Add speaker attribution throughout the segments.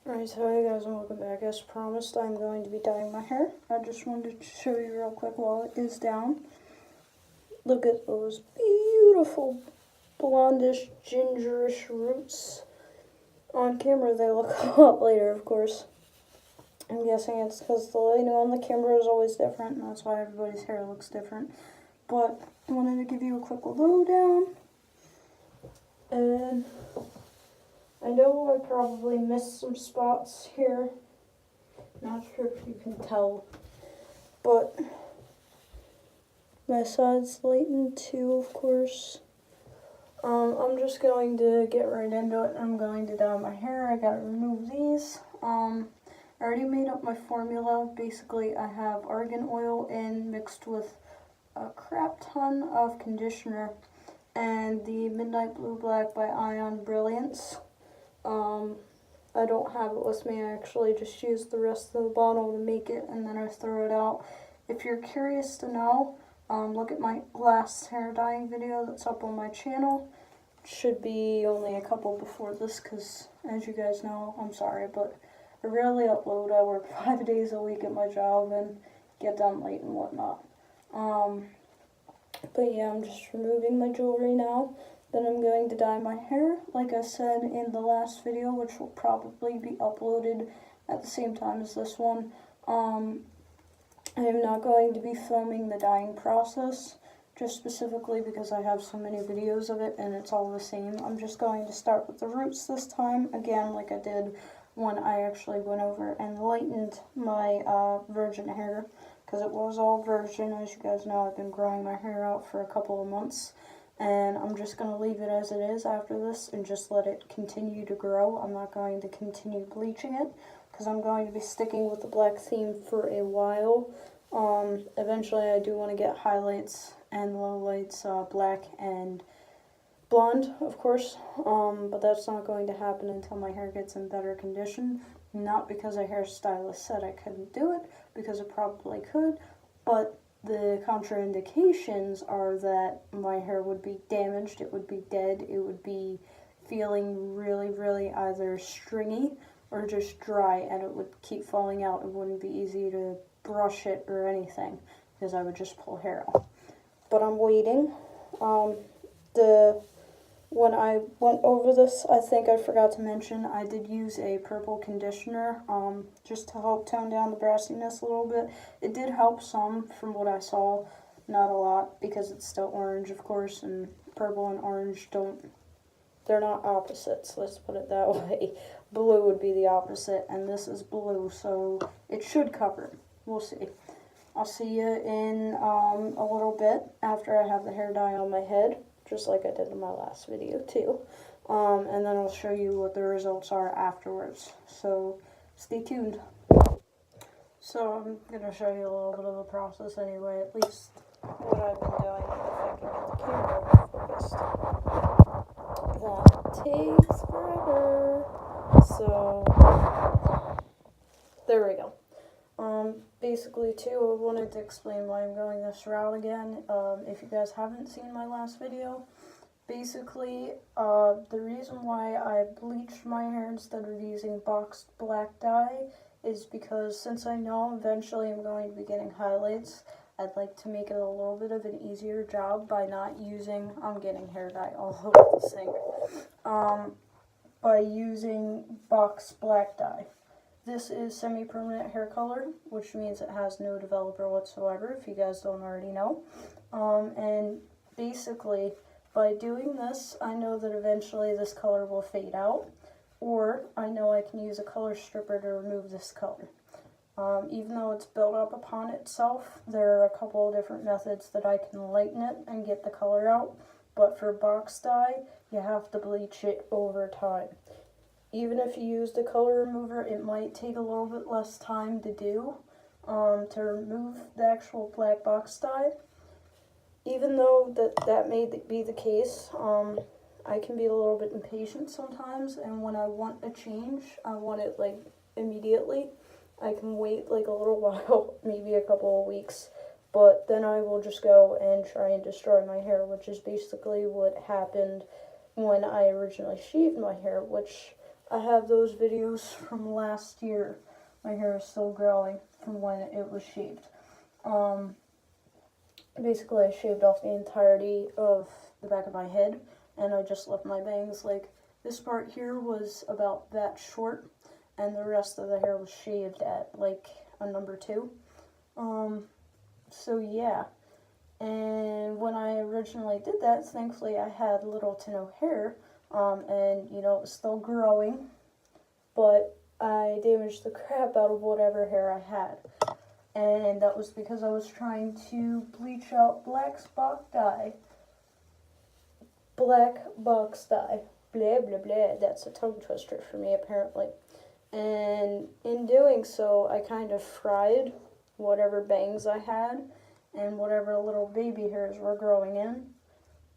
Speaker 1: Alright, so hey guys and welcome back. As promised, I'm going to be dyeing my hair. I just wanted to show you real quick while it is down. Look at those beautiful blondish, gingerish roots. On camera they look a lot lighter, of course. I'm guessing it's because the lighting on the camera is always different, and that's why everybody's hair looks different. But I wanted to give you a quick lowdown. And I know I probably missed some spots here. Not sure if you can tell, but my side's lightened too, of course. I'm just going to get right into it. I'm going to dye my hair. I gotta remove these. I already made up my formula. Basically, I have argan oil in mixed with a crap ton of conditioner and the Midnight Blue Black by Ion Brilliance. I don't have it with me. I actually just used the rest of the bottle to make it, and then I throw it out. If you're curious to know, look at my last hair dyeing video that's up on my channel. It should be only a couple before this because, as you guys know, I'm sorry, but I rarely upload. I work 5 days a week at my job and get done late and whatnot. But yeah, I'm just removing my jewelry now. Then I'm going to dye my hair, like I said in the last video, which will probably be uploaded at the same time as this one. I am not going to be filming the dyeing process, just specifically because I have so many videos of it and it's all the same. I'm just going to start with the roots this time, again, like I did when I actually went over and lightened my virgin hair, because it was all virgin. As you guys know, I've been growing my hair out for a couple of months. And I'm just going to leave it as it is after this and just let it continue to grow. I'm not going to continue bleaching it because I'm going to be sticking with the black theme for a while. Eventually I do want to get highlights and lowlights black and blonde, of course, but that's not going to happen until my hair gets in better condition. Not because a hairstylist said I couldn't do it, because it probably could, but the contraindications are that my hair would be damaged, it would be dead, it would be feeling really, really either stringy or just dry, and it would keep falling out. It wouldn't be easy to brush it or anything because I would just pull hair out. But I'm waiting. When I went over this, I think I forgot to mention, I did use a purple conditioner just to help tone down the brassiness a little bit. It did help some from what I saw, not a lot, because it's still orange, of course, and purple and orange they're not opposites, let's put it that way. Blue would be the opposite, and this is blue, so it should cover it. We'll see. I'll see you in a little bit after I have the hair dye on my head, just like I did in my last video too. And then I'll show you what the results are afterwards. So stay tuned. So I'm going to show you a little bit of the process anyway, at least what I've been doing. If I can get the camera focused. That takes forever. So there we go. Basically too, I wanted to explain why I'm going this route again. If you guys haven't seen my last video, basically, the reason why I bleached my hair instead of using boxed black dye is because since I know eventually I'm going to be getting highlights, I'd like to make it a little bit of an easier job by not using, I'm getting hair dye all over this thing, by using boxed black dye. This is semi-permanent hair color, which means it has no developer whatsoever, if you guys don't already know. And basically, by doing this, I know that eventually this color will fade out, or I know I can use a color stripper to remove this color. Even though it's built up upon itself, there are a couple of different methods that I can lighten it and get the color out, but for box dye, you have to bleach it over time. Even if you use the color remover, it might take a little bit less time to do, to remove the actual black box dye. Even though that may be the case, I can be a little bit impatient sometimes, and when I want a change, I want it like immediately. I can wait like a little while, maybe a couple of weeks, but then I will just go and try and destroy my hair, which is basically what happened when I originally shaved my hair, which I have those videos from last year. My hair is still growing from when it was shaved. Basically I shaved off the entirety of the back of my head, and I just left my bangs. Like, this part here was about that short, and the rest of the hair was shaved at like a number 2. So yeah. And when I originally did that, thankfully I had little to no hair, and you know, it was still growing, but I damaged the crap out of whatever hair I had. And that was because I was trying to bleach out black box dye. Black box dye. Blah, blah, blah. That's a tongue twister for me, apparently. And in doing so, I kind of fried whatever bangs I had and whatever little baby hairs were growing in.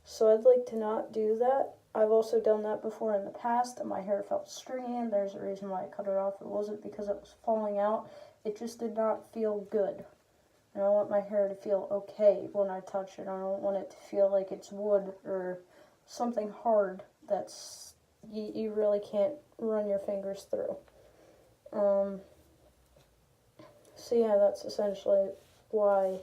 Speaker 1: So I'd like to not do that. I've also done that before in the past, and my hair felt stringy, and there's a reason why I cut it off. It wasn't because it was falling out. It just did not feel good. And I want my hair to feel okay when I touch it. I don't want it to feel like it's wood or something hard that's you really can't run your fingers through. So yeah, that's essentially why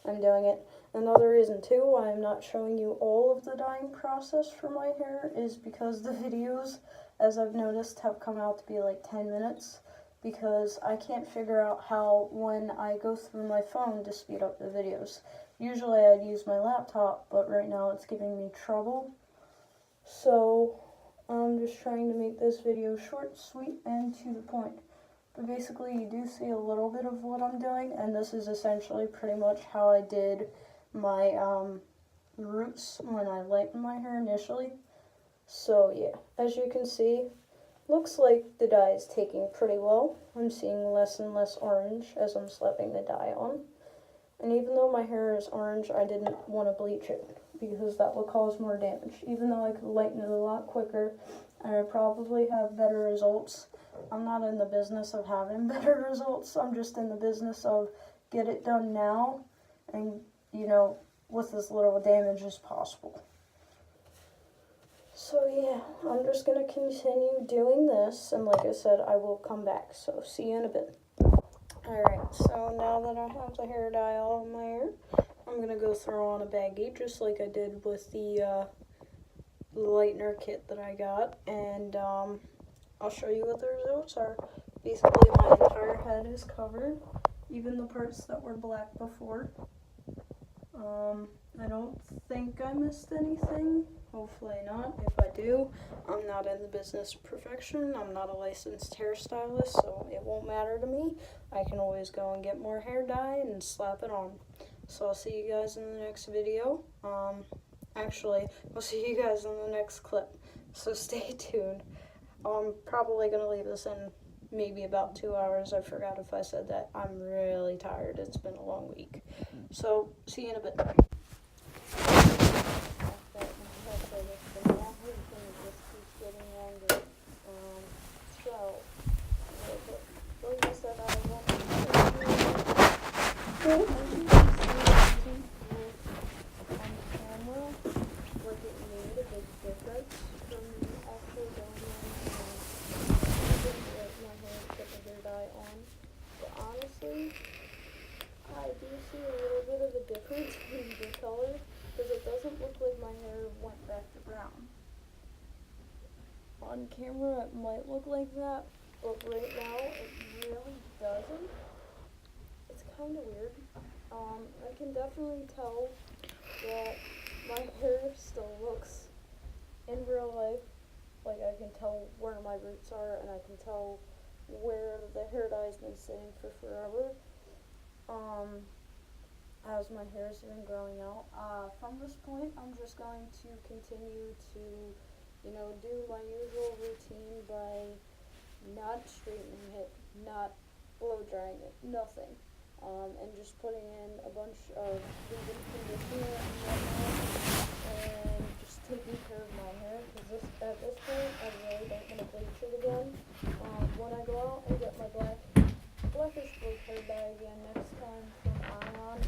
Speaker 1: I'm doing it. Another reason too why I'm not showing you all of the dyeing process for my hair is because the videos, as I've noticed, have come out to be like 10 minutes, because I can't figure out how, when I go through my phone, to speed up the videos. Usually I'd use my laptop, but right now it's giving me trouble. So I'm just trying to make this video short, sweet, and to the point. But basically you do see a little bit of what I'm doing, and this is essentially pretty much how I did my roots when I lightened my hair initially. So yeah, as you can see, looks like the dye is taking pretty well. I'm seeing less and less orange as I'm slapping the dye on. And even though my hair is orange, I didn't want to bleach it because that would cause more damage. Even though I could lighten it a lot quicker and I'd probably have better results, I'm not in the business of having better results. I'm just in the business of get it done now and, you know, with as little damage as possible. So yeah, I'm just going to continue doing this, and like I said, I will come back, so see you in a bit. Alright, so now that I have the hair dye all in my hair, I'm going to go throw on a baggie, just like I did with the lightener kit that I got, and I'll show you what the results are. Basically, my entire head is covered, even the parts that were black before. I don't think I missed anything. Hopefully not. If I do, I'm not in the business of perfection. I'm not a licensed hairstylist, so it won't matter to me. I can always go and get more hair dye and slap it on. So I'll see you guys in the next video. Actually, I'll see you guys in the next clip. So stay tuned. I'm probably going to leave this in maybe about 2 hours. I forgot if I said that. I'm really tired. It's been a long week. So, see you in a bit. Honestly, I do see a little bit of a difference in the color, because it doesn't look like my hair went back to brown. On camera it might look like that, but right now it really doesn't. It's kind of weird. I can definitely tell that my hair still looks, in real life, like I can tell where my roots are, and I can tell where the hair dye has been sitting for forever. As my hair has been growing out. From this point, I'm just going to continue to, you know, do my usual routine by not straightening it, not blow drying it, nothing. And just putting in a bunch of leave-in conditioner and whatnot, and just taking care of my hair, because at this point, I really don't want to bleach it again. When I go out and get my blackish blue hair dye again next time from Ion,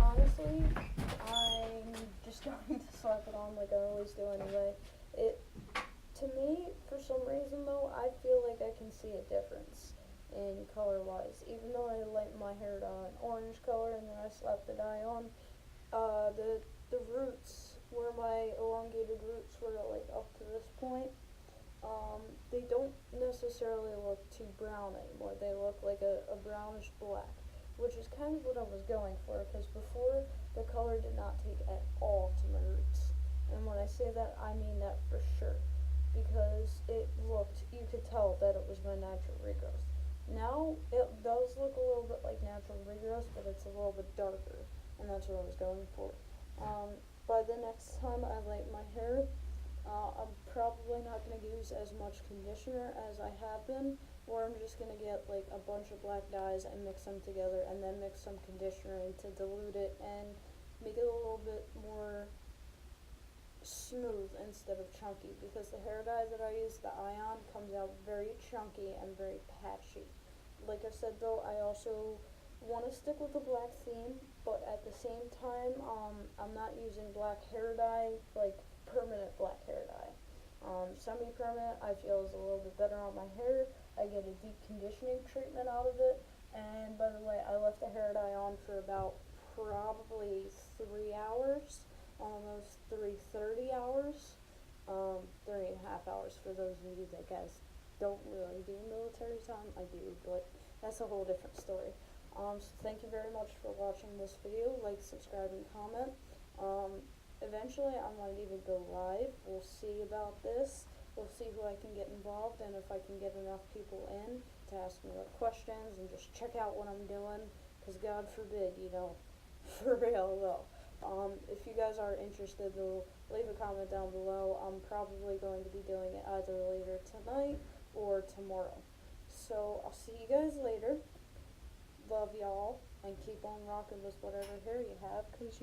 Speaker 1: honestly, I'm just going to slap it on like I always do anyway. To me, for some reason though, I feel like I can see a difference in color wise. Even though I light my hair an orange color and then I slap the dye on, the roots, where my elongated roots were like up to this point, they don't necessarily look too brown anymore. They look like a brownish black, which is kind of what I was going for, because before the color did not take at all to my roots. And when I say that, I mean that for sure, because you could tell that it was my natural regrowth. Now it does look a little bit like natural regrowth, but it's a little bit darker, and that's what I was going for. By the next time I light my hair, I'm probably not going to use as much conditioner as I have been, or I'm just going to get like a bunch of black dyes and mix them together and then mix some conditioner in to dilute it and make it a little bit more smooth instead of chunky, because the hair dye that I use, the Ion, comes out very chunky and very patchy. Like I said though, I also want to stick with the black theme, but at the same time, I'm not using black hair dye, like permanent black hair dye. Semi-permanent I feel is a little bit better on my hair. I get a deep conditioning treatment out of it, and by the way, I left the hair dye on for about probably 3 hours, almost 3:30 hours, 3.5 hours for those of you that guys don't really do military time. I do, but that's a whole different story. So thank you very much for watching this video. Like, subscribe, and comment. Eventually I might even go live. We'll see about this. We'll see who I can get involved and if I can get enough people in to ask me like questions and just check out what I'm doing, because God forbid, for real though. If you guys are interested, though, leave a comment down below. I'm probably going to be doing it either later tonight or tomorrow. So I'll see you guys later. Love y'all, and keep on rocking with whatever hair you have, because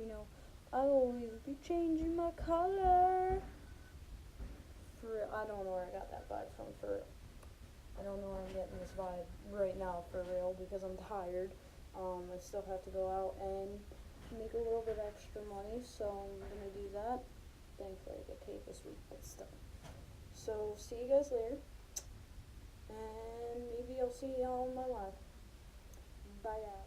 Speaker 1: I'll always be changing my color. I don't know where I got that vibe from, for real. I don't know where I'm getting this vibe right now, for real, because I'm tired. I still have to go out and make a little bit extra money, so I'm gonna do that. Thankfully I get paid this week, but still. So see you guys later, and maybe I'll see y'all on my live. Bye guys.